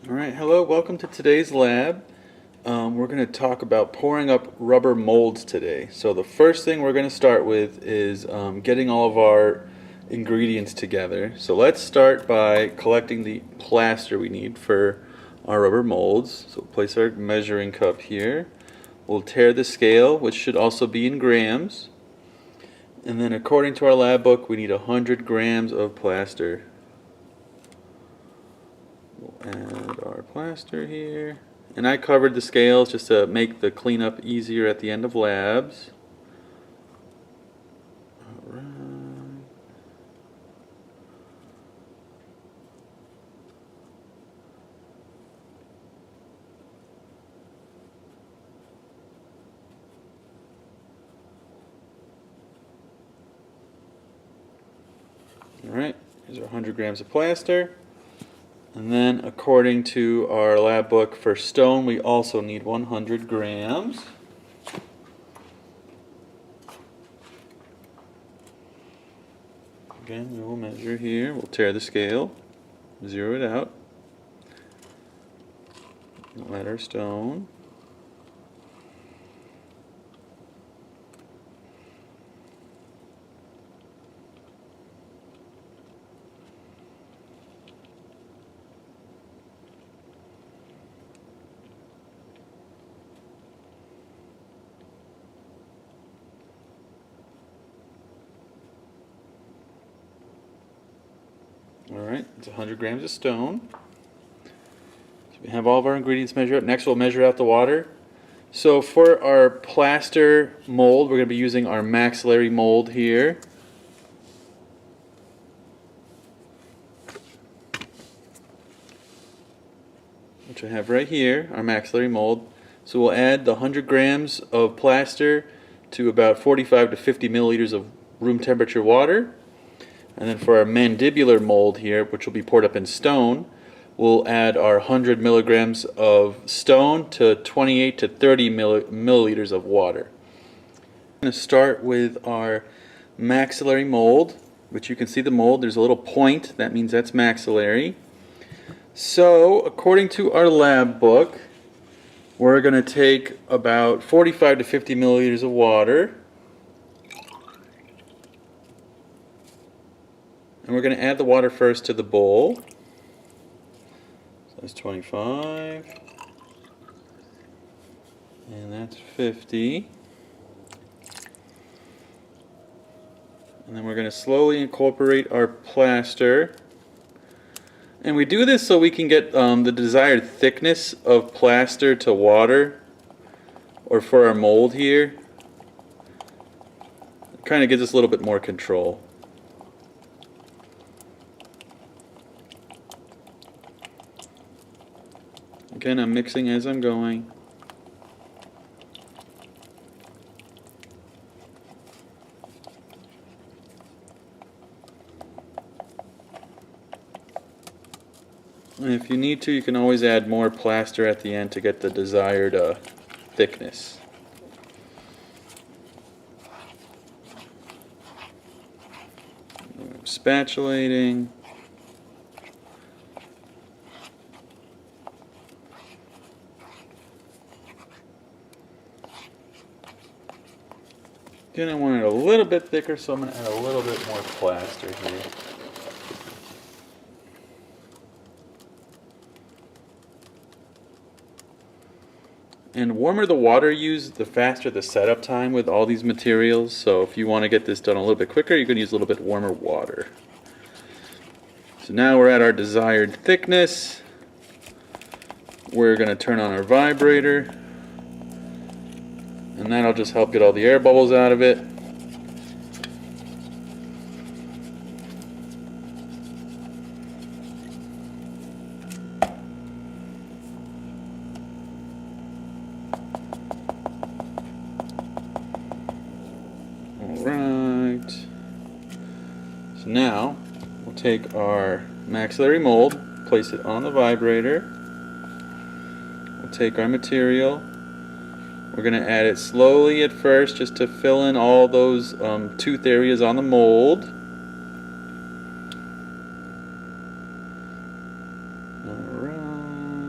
Alright, hello, welcome to today's lab. We're going to talk about pouring up rubber molds today. So the first thing we're going to start with is getting all of our ingredients together. So let's start by collecting the plaster we need for our rubber molds. So we'll place our measuring cup here. We'll tare the scale, which should also be in grams. And then according to our lab book, we need 100 grams of plaster. We'll add our plaster here. And I covered the scales just to make the cleanup easier at the end of labs. Alright. Alright, here's our 100 grams of plaster. And then according to our lab book for stone, we also need 100 grams. Again, we will measure here. We'll tare the scale, zero it out. We'll add our stone. Alright, it's 100 grams of stone. So we have all of our ingredients measured out. Next we'll measure out the water. So for our plaster mold, we're going to be using our maxillary mold here. Which I have right here, our maxillary mold. So we'll add the 100 grams of plaster to about 45 to 50 milliliters of room temperature water. And then for our mandibular mold here, which will be poured up in stone, we'll add our 100 milligrams of stone to 28 to 30 milliliters of water. I'm going to start with our maxillary mold, which you can see the mold. There's a little point. That means that's maxillary. So, according to our lab book, we're going to take about 45 to 50 milliliters of water. And we're going to add the water first to the bowl. So that's 25. And that's 50. And then we're going to slowly incorporate our plaster. And we do this so we can get the desired thickness of plaster to water, or for our mold here. It kind of gives us a little bit more control. Again, I'm mixing as I'm going. And if you need to, you can always add more plaster at the end to get the desired thickness. I'm spatulating. Again, I want it a little bit thicker, so I'm going to add a little bit more plaster here. And warmer the water used, the faster the setup time with all these materials. So if you want to get this done a little bit quicker, you can use a little bit warmer water. So now we're at our desired thickness. We're going to turn on our vibrator. And that'll just help get all the air bubbles out of it. Alright. So now we'll take our maxillary mold, place it on the vibrator. We'll take our material. We're going to add it slowly at first just to fill in all those tooth areas on the mold. Alright.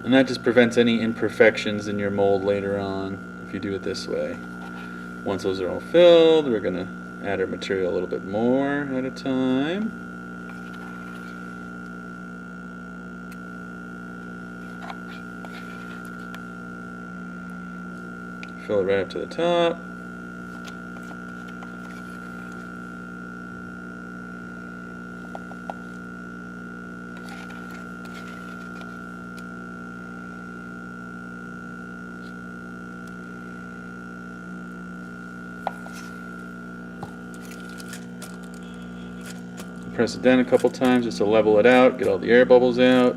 And that just prevents any imperfections in your mold later on if you do it this way. Once those are all filled, we're going to add our material a little bit more at a time. Fill it right up to the top. Press it down a couple times just to level it out, get all the air bubbles out.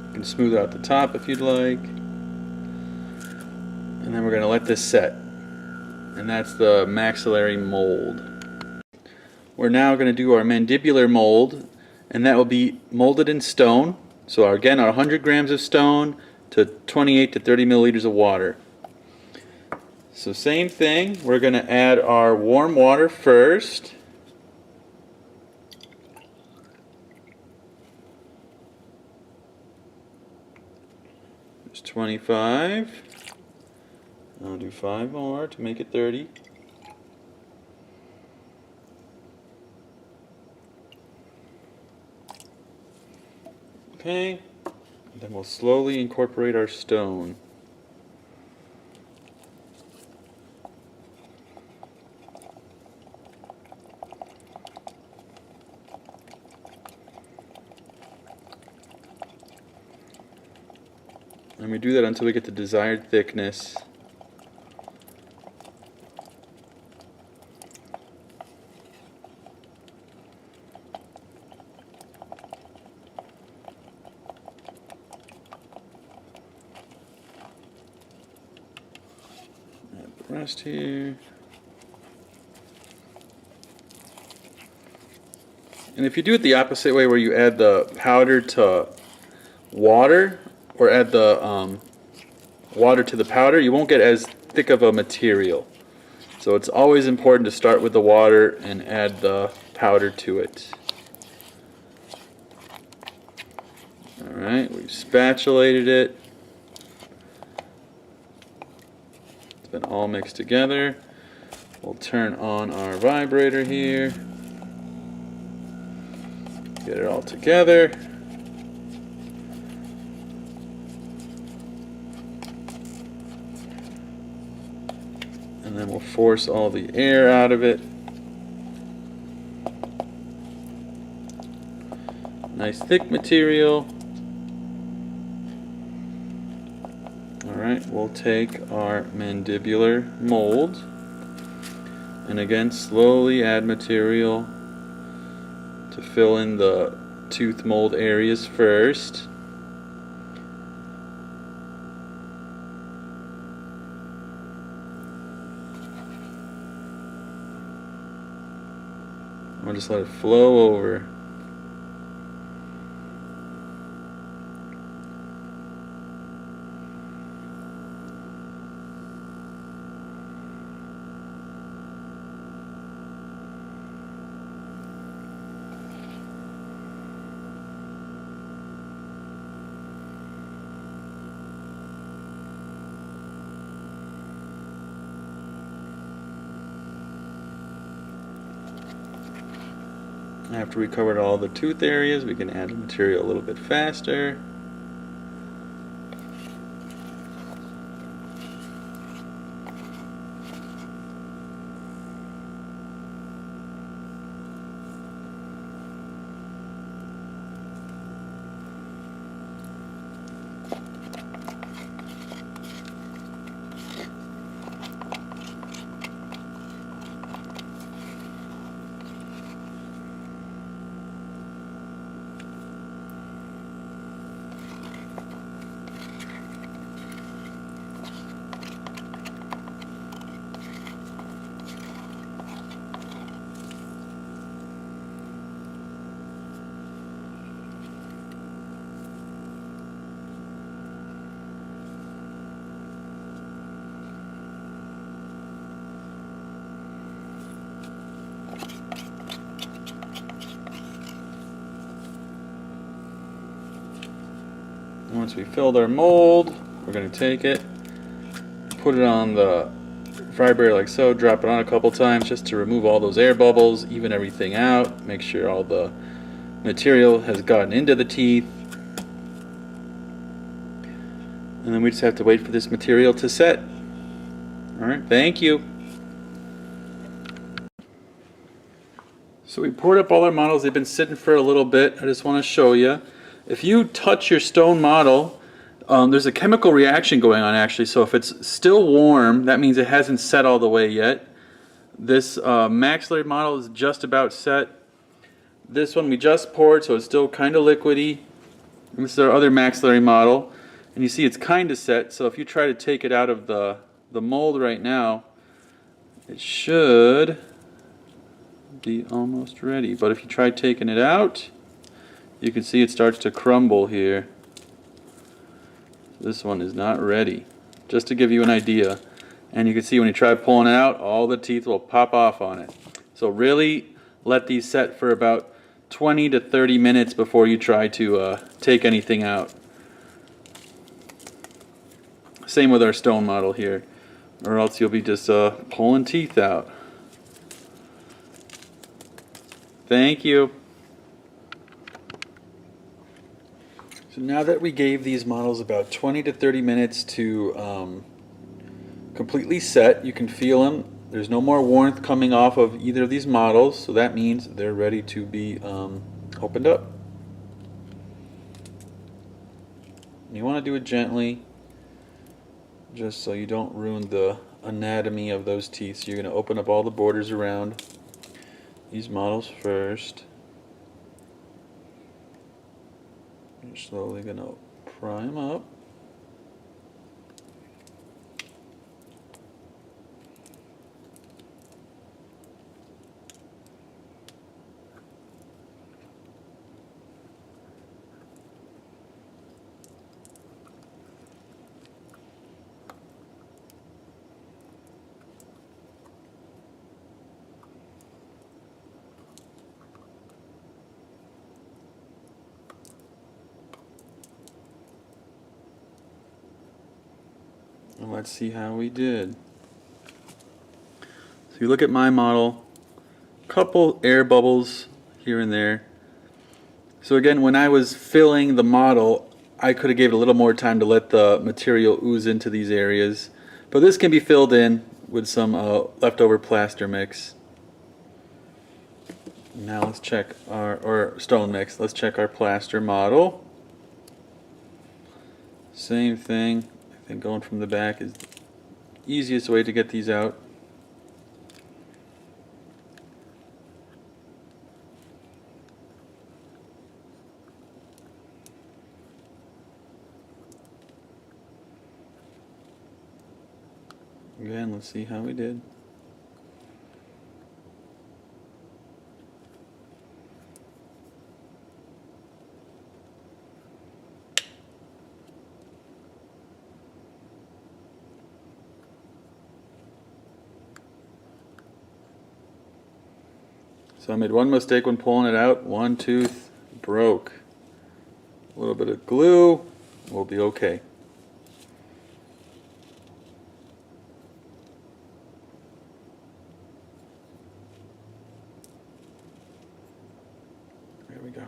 You can smooth out the top if you'd like. And then we're going to let this set. And that's the maxillary mold. We're now going to do our mandibular mold, and that will be molded in stone. So again, our 100 grams of stone to 28 to 30 milliliters of water. So same thing, we're going to add our warm water first. There's 25. I'll do 5 more to make it 30. Okay, and then we'll slowly incorporate our stone. And we do that until we get the desired thickness. Rest here. And if you do it the opposite way, where you add the powder to water, or add the water to the powder, you won't get as thick of a material. So it's always important to start with the water and add the powder to it. Alright, we've spatulated it. It's been all mixed together. We'll turn on our vibrator here. Get it all together. And then we'll force all the air out of it. Nice thick material. Alright, we'll take our mandibular mold and again slowly add material to fill in the tooth mold areas first. We'll just let it flow over. After we covered all the tooth areas, we can add the material a little bit faster. once we filled our mold, we're going to take it, put it on the vibrator like so, drop it on a couple times just to remove all those air bubbles, even everything out, make sure all the material has gotten into the teeth. And then we just have to wait for this material to set. Alright, thank you. So we poured up all our models. They've been sitting for a little bit. I just want to show you. If you touch your stone model, there's a chemical reaction going on actually. So if it's still warm, that means it hasn't set all the way yet. This maxillary model is just about set. This one we just poured, so it's still kind of liquidy. And this is our other maxillary model. And you see it's kind of set, so if you try to take it out of the mold right now, it should be almost ready. But if you try taking it out, you can see it starts to crumble here. This one is not ready, just to give you an idea. And you can see when you try pulling it out, all the teeth will pop off on it. So really let these set for about 20 to 30 minutes before you try to take anything out. Same with our stone model here, or else you'll be just pulling teeth out. Thank you. So now that we gave these models about 20 to 30 minutes to completely set, you can feel them. There's no more warmth coming off of either of these models, so that means they're ready to be opened up. You want to do it gently, just so you don't ruin the anatomy of those teeth. So you're going to open up all the borders around these models first. You're slowly going to pry them up. And let's see how we did. So you look at my model, couple air bubbles here and there. So again, when I was filling the model, I could have gave it a little more time to let the material ooze into these areas. But this can be filled in with some leftover plaster mix. Now let's check or stone mix. Let's check our plaster model. Same thing. I think going from the back is the easiest way to get these out. Again, let's see how we did. So I made one mistake when pulling it out. One tooth broke. A little bit of glue, we'll be okay. There we go.